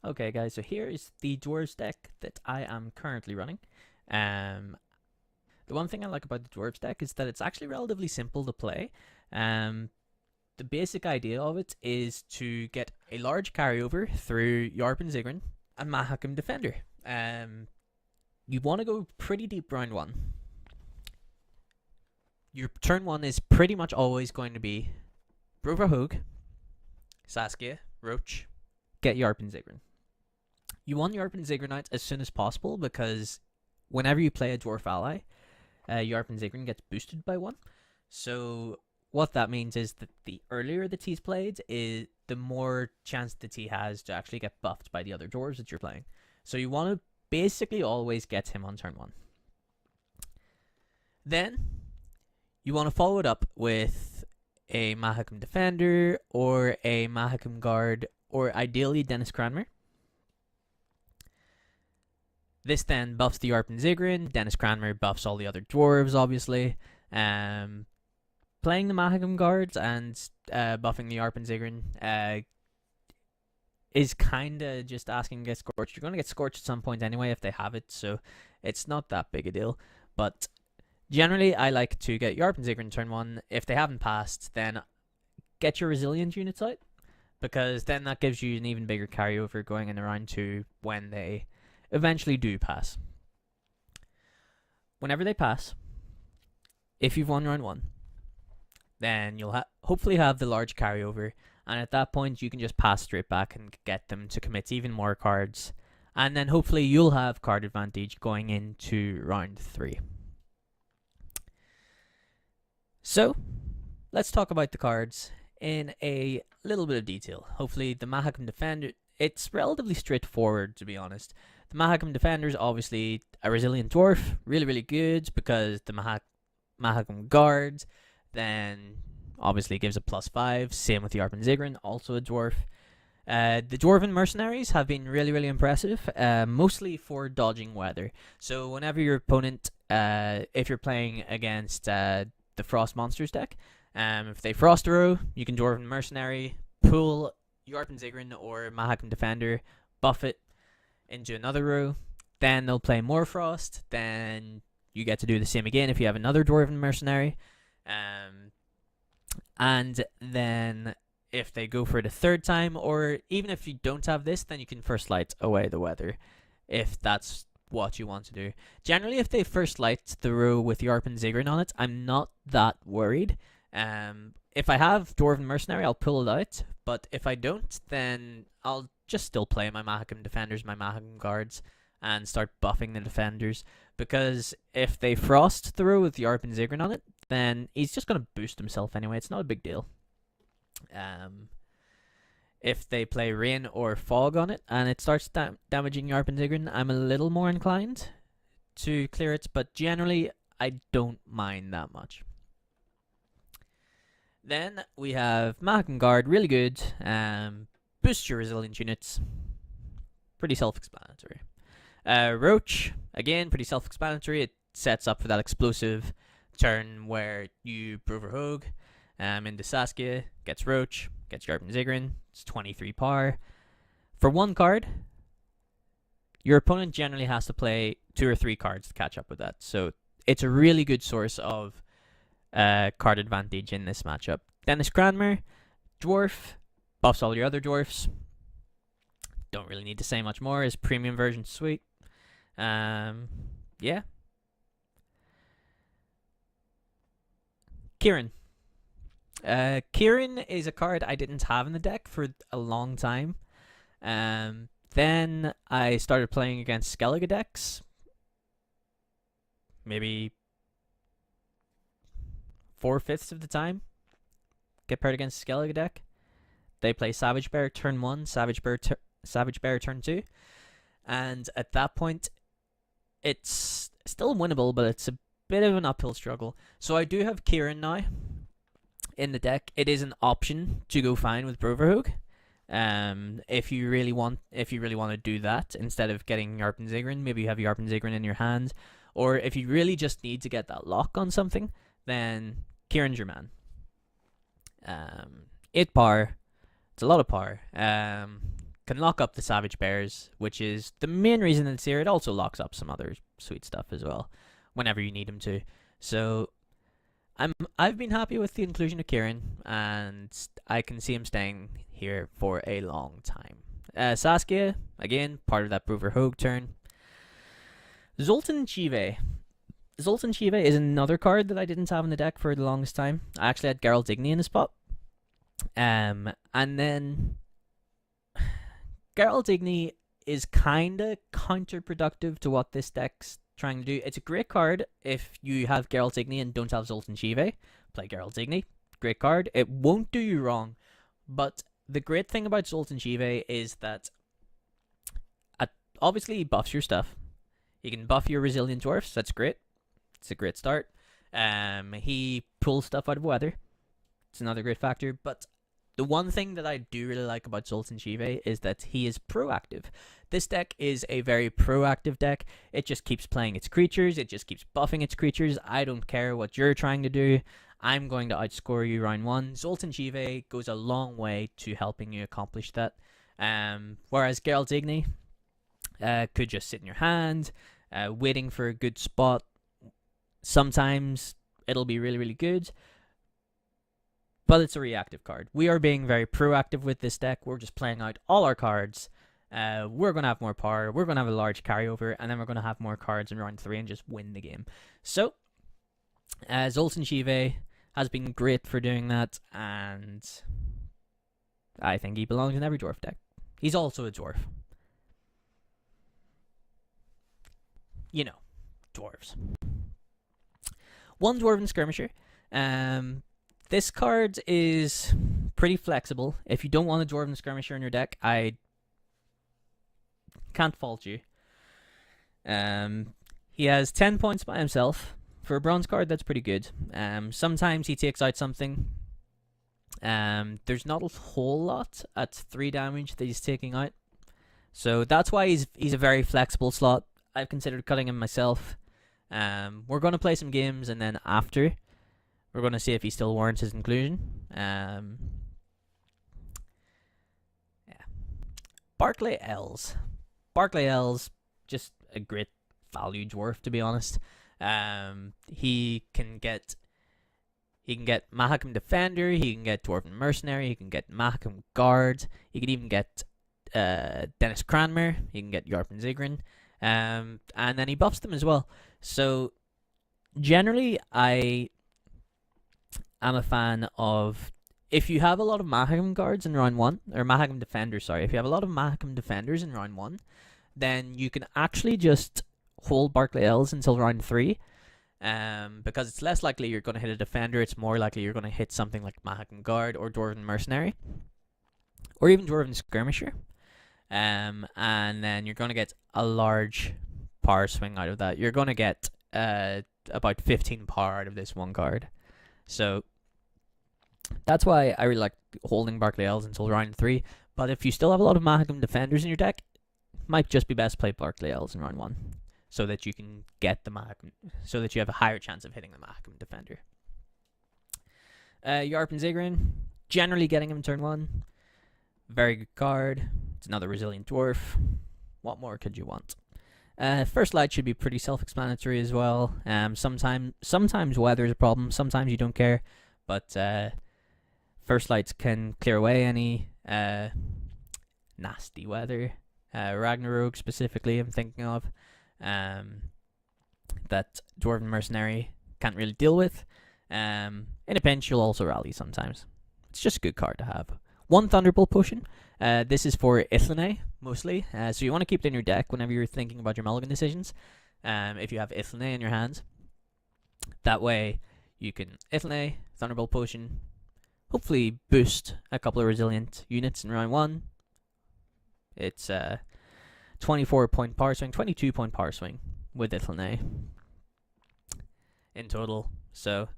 Okay guys, so here is the Dwarves deck that I am currently running. Um, the one thing I like about the Dwarves deck is that it's actually relatively simple to play. Um, the basic idea of it is to get a large carryover through Yarp and Ziggurin and Mahakam Defender. You want to go pretty deep round one. Your turn one is pretty much always going to be Broverhoog, Saskia, Roach, get Yarp and Ziggurin. You want Yarp and Ziggurin out as soon as possible because whenever you play a Dwarf ally, Yarp and Ziggurin gets boosted by one. So what that means is that the earlier the T's played, is the more chance the T has to actually get buffed by the other Dwarves that you're playing. So you want to basically always get him on turn one. Then you want to follow it up with a Mahakam Defender or a Mahakam Guard or ideally Dennis Cranmer. This then buffs the Yarp and Ziggurin. Dennis Cranmer buffs all the other dwarves, obviously. Playing the Mahakam Guards and buffing the Yarp and Ziggurin is kind of just asking to get scorched. You're going to get scorched at some point anyway if they have it, so it's not that big a deal. But generally, I like to get Yarp and Ziggurin turn one. If they haven't passed, then get your resilient units out, because then that gives you an even bigger carryover going in round two when they eventually do pass. Whenever they pass, if you've won round one, then you'll hopefully have the large carryover, and at that point you can just pass straight back and get them to commit even more cards, and then hopefully you'll have card advantage going into round three. So let's talk about the cards in a little bit of detail. Hopefully the Mahakam Defender, it's relatively straightforward, to be honest. The Mahakam Defender is obviously a resilient dwarf, really good, because the Mahakam Guard then obviously gives a +5. Same with the Yarp and Ziggurin, also a dwarf. The Dwarven Mercenaries have been really impressive, mostly for dodging weather. So whenever your opponent, if you're playing against the Frost Monsters deck, if they Frost a row, you can Dwarven Mercenary, pull Yarp and Ziggurin or Mahakam Defender, buff it into another row, then they'll play more Frost, then you get to do the same again if you have another Dwarven Mercenary, and then if they go for it a third time, or even if you don't have this, then you can First Light away the weather, if that's what you want to do. Generally, if they First Light the row with Yarp and Ziggurin on it, I'm not that worried. If I have Dwarven Mercenary, I'll pull it out, but if I don't, then I'll just still play my Mahakam Defenders, my Mahakam Guards, and start buffing the Defenders, because if they Frost the row with Yarp and Ziggurin on it, then he's just going to boost himself anyway. It's not a big deal. If they play Rain or Fog on it and it starts damaging Yarp and Ziggurin, I'm a little more inclined to clear it, but generally I don't mind that much. Then we have Mahakam Guard, really good. Boost your resilient units. Pretty self-explanatory. Roach, again, pretty self-explanatory. It sets up for that explosive turn where you Broverhoog into Saskia, gets Roach, gets Yarp and Ziggurin. It's 23 power. For one card, your opponent generally has to play 2 or 3 cards to catch up with that. So it's a really good source of card advantage in this matchup. Dennis Cranmer, dwarf, buffs all your other dwarfs. Don't really need to say much more. His premium version, sweet. Yeah. Kieran. Kieran is a card I didn't have in the deck for a long time. Then I started playing against Skellige decks. Maybe 4/5 of the time. Get paired against Skellige deck. They play Savage Bear turn 1, Savage Bear turn 2. And at that point, it's still winnable, but it's a bit of an uphill struggle. So I do have Kieran now in the deck. It is an option to go fine with Broverhoog. If you really want to do that instead of getting Yarp and Ziggurin, maybe you have Yarp and Ziggurin in your hand, or if you really just need to get that lock on something, then Kieran's your man. 8 power. It's a lot of power. can lock up the Savage Bears, which is the main reason it's here. It also locks up some other sweet stuff as well, whenever you need him to. So I've been happy with the inclusion of Kieran, and I can see him staying here for a long time. Saskia, again, part of that Brewer Hogue turn. Zoltan Chive. Zoltan Chive is another card that I didn't have in the deck for the longest time. I actually had Geralt Digny in the spot. And then Geralt Digny is kind of counterproductive to what this deck's trying to do. It's a great card if you have Geralt Digny and don't have Zoltan Chive. Play Geralt Digny. Great card. It won't do you wrong. But the great thing about Zoltan Chive is that obviously he buffs your stuff. He can buff your Resilient Dwarfs. That's great. It's a great start. He pulls stuff out of weather. It's another great factor. But the one thing that I do really like about Zoltan Chive is that he is proactive. This deck is a very proactive deck. It just keeps playing its creatures. It just keeps buffing its creatures. I don't care what you're trying to do. I'm going to outscore you round one. Zoltan Chive goes a long way to helping you accomplish that. Whereas Geralt Digny could just sit in your hand, waiting for a good spot. Sometimes it'll be really, really good. But it's a reactive card. We are being very proactive with this deck. We're just playing out all our cards. We're going to have more power. We're going to have a large carryover. And then we're going to have more cards in round 3 and just win the game. So, Zoltan Chive has been great for doing that. And I think he belongs in every dwarf deck. He's also a dwarf. You know, dwarves. One Dwarven Skirmisher. This card is pretty flexible. If you don't want a Dwarven Skirmisher in your deck, I can't fault you. He has 10 points by himself. For a bronze card, that's pretty good. Sometimes he takes out something. There's not a whole lot at 3 damage that he's taking out. So that's why he's a very flexible slot. I've considered cutting him myself. We're going to play some games, and then after, we're going to see if he still warrants his inclusion. Yeah. Barclay Els. Barclay Els, just a great value dwarf, to be honest. He can get Mahakam Defender, he can get Dwarven Mercenary, he can get Mahakam Guard, he can even get Dennis Cranmer, he can get Yarpen Zigrin, and then he buffs them as well. So, generally, I am a fan of, if you have a lot of Mahakam Guards in round 1, or Mahakam Defenders, sorry, if you have a lot of Mahakam Defenders in round 1, then you can actually just hold Barclay Els until round 3, because it's less likely you're going to hit a Defender, it's more likely you're going to hit something like Mahakam Guard or Dwarven Mercenary, or even Dwarven Skirmisher, and then you're going to get a large power swing out of that. You're going to get about 15 power out of this one card. So that's why I really like holding Barclay Els until round 3. But if you still have a lot of Mahakam Defenders in your deck, might just be best to play Barclay Els in round 1, so that you can get the Mahakam, so that you have a higher chance of hitting the Mahakam Defender. Yarpen Zigrin, generally getting him turn 1. Very good card. It's another Resilient Dwarf. What more could you want? First Light should be pretty self-explanatory as well. Sometimes weather is a problem. Sometimes you don't care. But First Lights can clear away any nasty weather. Ragnarok specifically, I'm thinking of. That Dwarven Mercenary can't really deal with. In a pinch, you'll also rally sometimes. It's just a good card to have. One Thunderbolt Potion. This is for Ithlinay, mostly. So you want to keep it in your deck whenever you're thinking about your mulligan decisions. If you have Ithlinay in your hands. That way, you can Ithlinay, Thunderbolt Potion, hopefully boost a couple of resilient units in round 1. It's 24-point power swing, 22-point power swing with Ithlinay in total. So,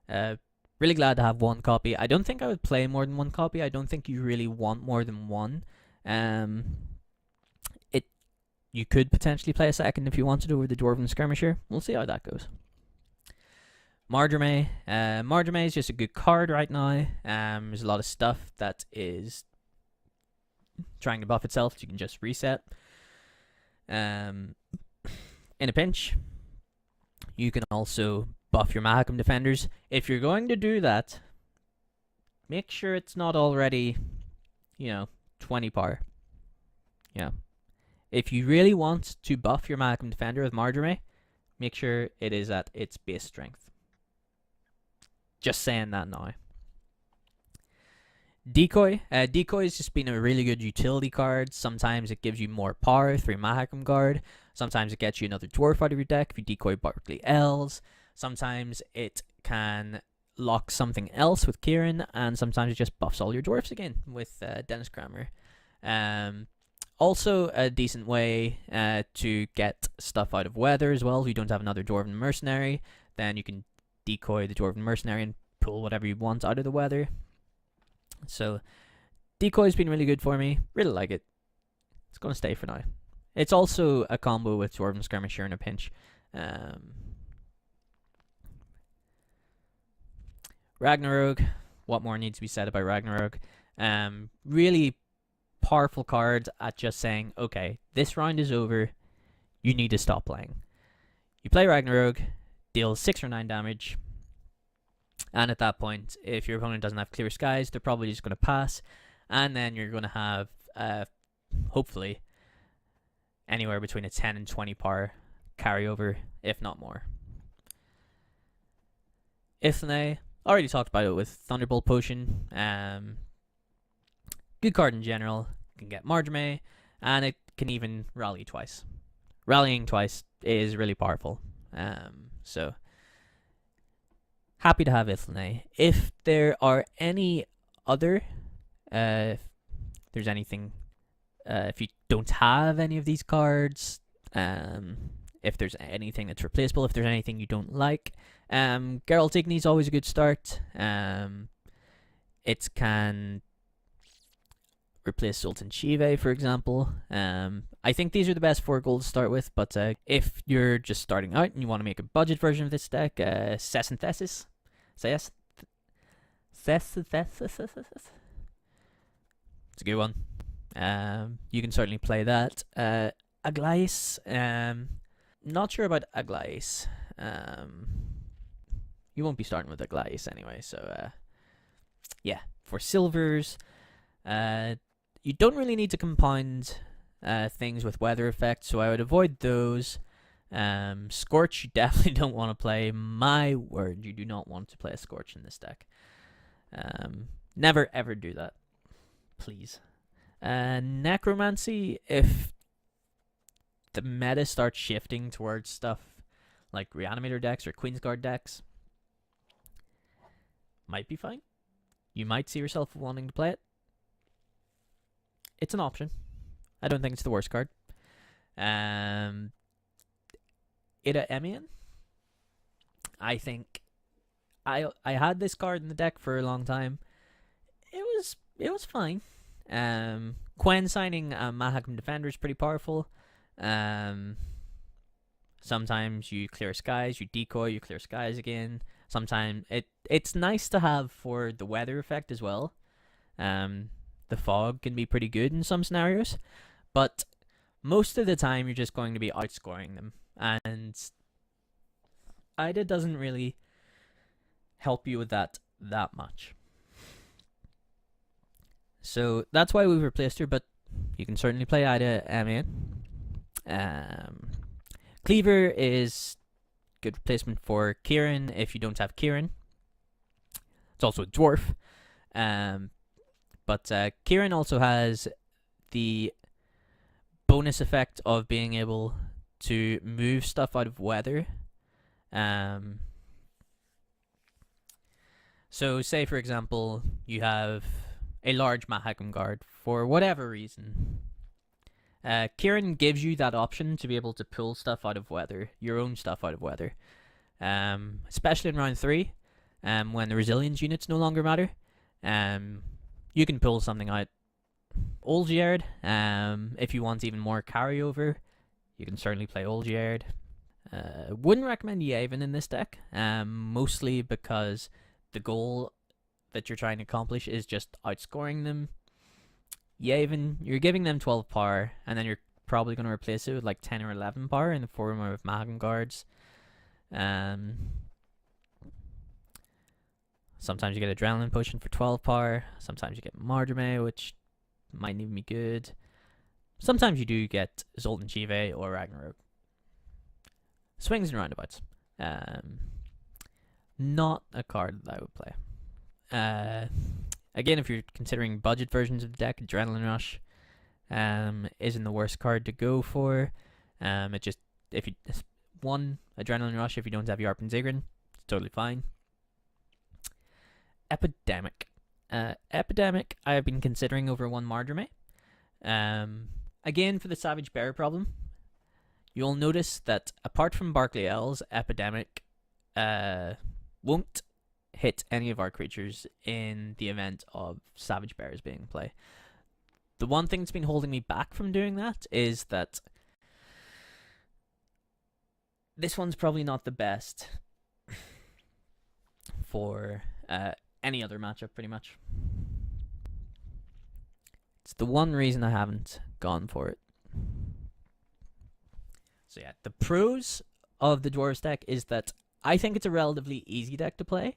really glad to have one copy. I don't think I would play more than one copy. I don't think you really want more than one. You could potentially play a second if you wanted over the Dwarven Skirmisher. We'll see how that goes. Marjorie. Marjorie is just a good card right now. There's a lot of stuff that is trying to buff itself, you can just reset. In a pinch, you can also buff your Mahakam defenders. If you're going to do that, make sure it's not already, 20 par. Yeah. If you really want to buff your Mahakam defender with Marjorie, make sure it is at its base strength. Just saying that now. Decoy. Decoy has just been a really good utility card. Sometimes it gives you more power through Mahakam Guard. Sometimes it gets you another dwarf out of your deck if you decoy Barkley Elves. Sometimes it can lock something else with Kieran, and sometimes it just buffs all your dwarfs again with Dennis Kramer. Also a decent way to get stuff out of weather as well. If you don't have another Dwarven Mercenary, then you can decoy the Dwarven Mercenary and pull whatever you want out of the weather. So decoy's been really good for me. Really like it. It's going to stay for now. It's also a combo with Dwarven Skirmisher in a pinch. Ragnarok. What more needs to be said about Ragnarok? Really powerful card at just saying, okay, this round is over. You need to stop playing. You play Ragnarok, deal 6 or 9 damage. And at that point, if your opponent doesn't have clear skies, they're probably just going to pass. And then you're going to have, hopefully, anywhere between a 10 and 20 par carryover, if not more. Ithne, already talked about it with Thunderbolt Potion. Good card in general. You can get Marjorie, and it can even rally twice. Rallying twice is really powerful. So happy to have Ithne. If there are any other, if there's anything, if you don't have any of these cards, if there's anything that's replaceable, if there's anything you don't like, Geralt Igni is always a good start. It can replace Zoltan Shive, for example. I think these are the best 4 gold to start with, but if you're just starting out and you want to make a budget version of this deck, Sesynthesis. It's a good one. You can certainly play that. Aglais. Not sure about Aglais. You won't be starting with Aglais anyway, so yeah. For silvers, you don't really need to compound things with weather effects, so I would avoid those. Scorch, you definitely don't want to play. My word, you do not want to play a Scorch in this deck. Never ever do that, please. Necromancy, if the meta starts shifting towards stuff like Reanimator decks or Queensguard decks, might be fine. You might see yourself wanting to play it. It's an option. I don't think it's the worst card. Ida Emian. I think I had this card in the deck for a long time. It was fine. Quen signing a Mahakam Defender is pretty powerful. Sometimes you clear skies, you decoy, you clear skies again. Sometimes it's nice to have for the weather effect as well. The fog can be pretty good in some scenarios, but most of the time you're just going to be outscoring them, and Ida doesn't really help you with that much. So that's why we've replaced her, but you can certainly play Ida Emian. Cleaver is good replacement for Kieran if you don't have Kieran. It's also a dwarf. But Kieran also has the bonus effect of being able to move stuff out of weather. So say, for example, you have a large Mahakam Guard for whatever reason. Kieran gives you that option to be able to pull stuff out of weather, your own stuff out of weather. Especially in round 3, when the resilience units no longer matter. You can pull something out. Olgierd, if you want even more carryover, you can certainly play Olgierd. Wouldn't recommend Yavin in this deck, mostly because the goal that you're trying to accomplish is just outscoring them. you're giving them 12 power, and then you're probably going to replace it with like 10 or 11 power in the form of Mahagam guards. Sometimes you get Adrenaline Potion for 12 power. Sometimes you get Marjorie, which might even be good. Sometimes you do get Zoltan Chive or Ragnarok. Swings and roundabouts. Not a card that I would play. Again, if you're considering budget versions of the deck, Adrenaline Rush isn't the worst card to go for. If you one Adrenaline Rush, if you don't have Yarp and Ziggurin, it's totally fine. Epidemic. Epidemic I have been considering over one Marjorie. Again, for the Savage Bear problem, you'll notice that apart from Barclay L's, Epidemic won't hit any of our creatures in the event of Savage Bears being in play. The one thing that's been holding me back from doing that is that this one's probably not the best for any other matchup, pretty much. It's the one reason I haven't gone for it. So yeah, the pros of the Dwarves deck is that I think it's a relatively easy deck to play.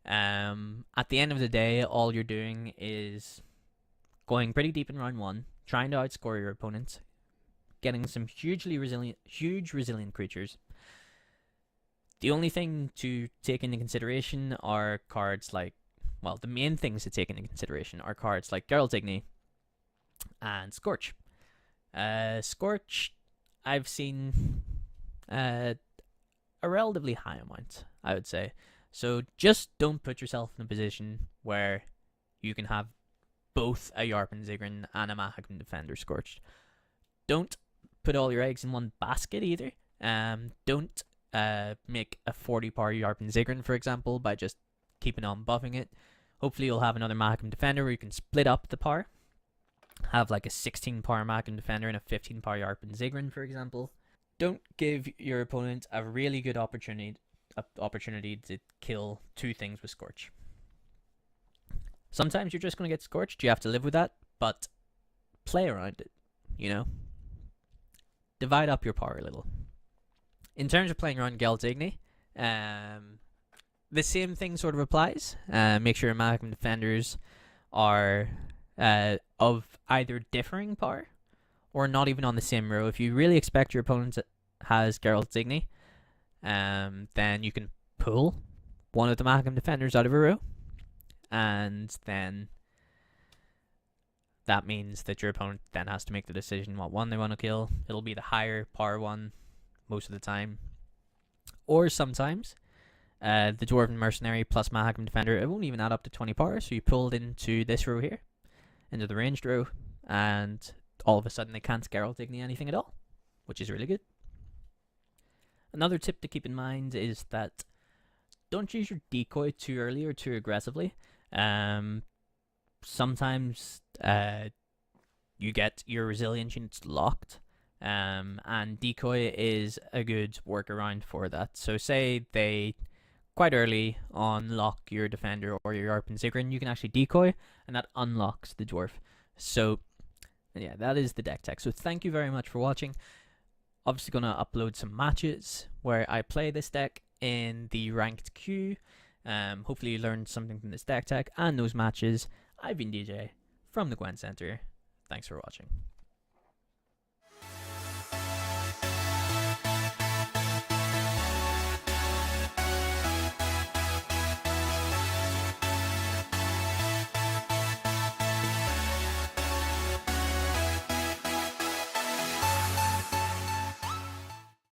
At the end of the day, all you're doing is going pretty deep in round one, trying to outscore your opponent, getting some huge resilient creatures. The only thing to take into consideration are cards like, well, the main things to take into consideration are cards like Geralt Igni and Scorch. Scorch, I've seen a relatively high amount, I would say. So just don't put yourself in a position where you can have both a Yarp and Ziggurin and a Mahagam Defender Scorched. Don't put all your eggs in one basket either. Don't make a 40 power Yarp and Ziggurin, for example, by just keeping on buffing it. Hopefully you'll have another Mahagam Defender where you can split up the power. Have like a 16 power Mahagam Defender and a 15 power Yarp and Ziggurin, for example. Don't give your opponent a really good opportunity to kill two things with Scorch. Sometimes you're just going to get Scorched, you have to live with that, but play around it, you know? Divide up your power a little. In terms of playing around Geralt Igni, the same thing sort of applies. Make sure your Mahagam Defenders are of either differing power or not even on the same row. If you really expect your opponent has Geralt Igni, then you can pull one of the Mahagam Defenders out of a row, and then that means that your opponent then has to make the decision what one they want to kill. It'll be the higher power one most of the time. Or sometimes, the Dwarven Mercenary plus Mahagam Defender, it won't even add up to 20 power, so you pull it into this row here, into the ranged row, and all of a sudden they can't Geralt Igni anything at all, which is really good. Another tip to keep in mind is that don't use your decoy too early or too aggressively. Sometimes you get your resilience units locked, and decoy is a good workaround for that. So say they quite early unlock your defender or your Yarp and Ziggurin, you can actually decoy, and that unlocks the dwarf. So yeah, that is the deck tech. So thank you very much for watching. Obviously going to upload some matches where I play this deck in the ranked queue. Hopefully you learned something from this deck tech and those matches. I've been DJ from the Gwent Centre. Thanks for watching.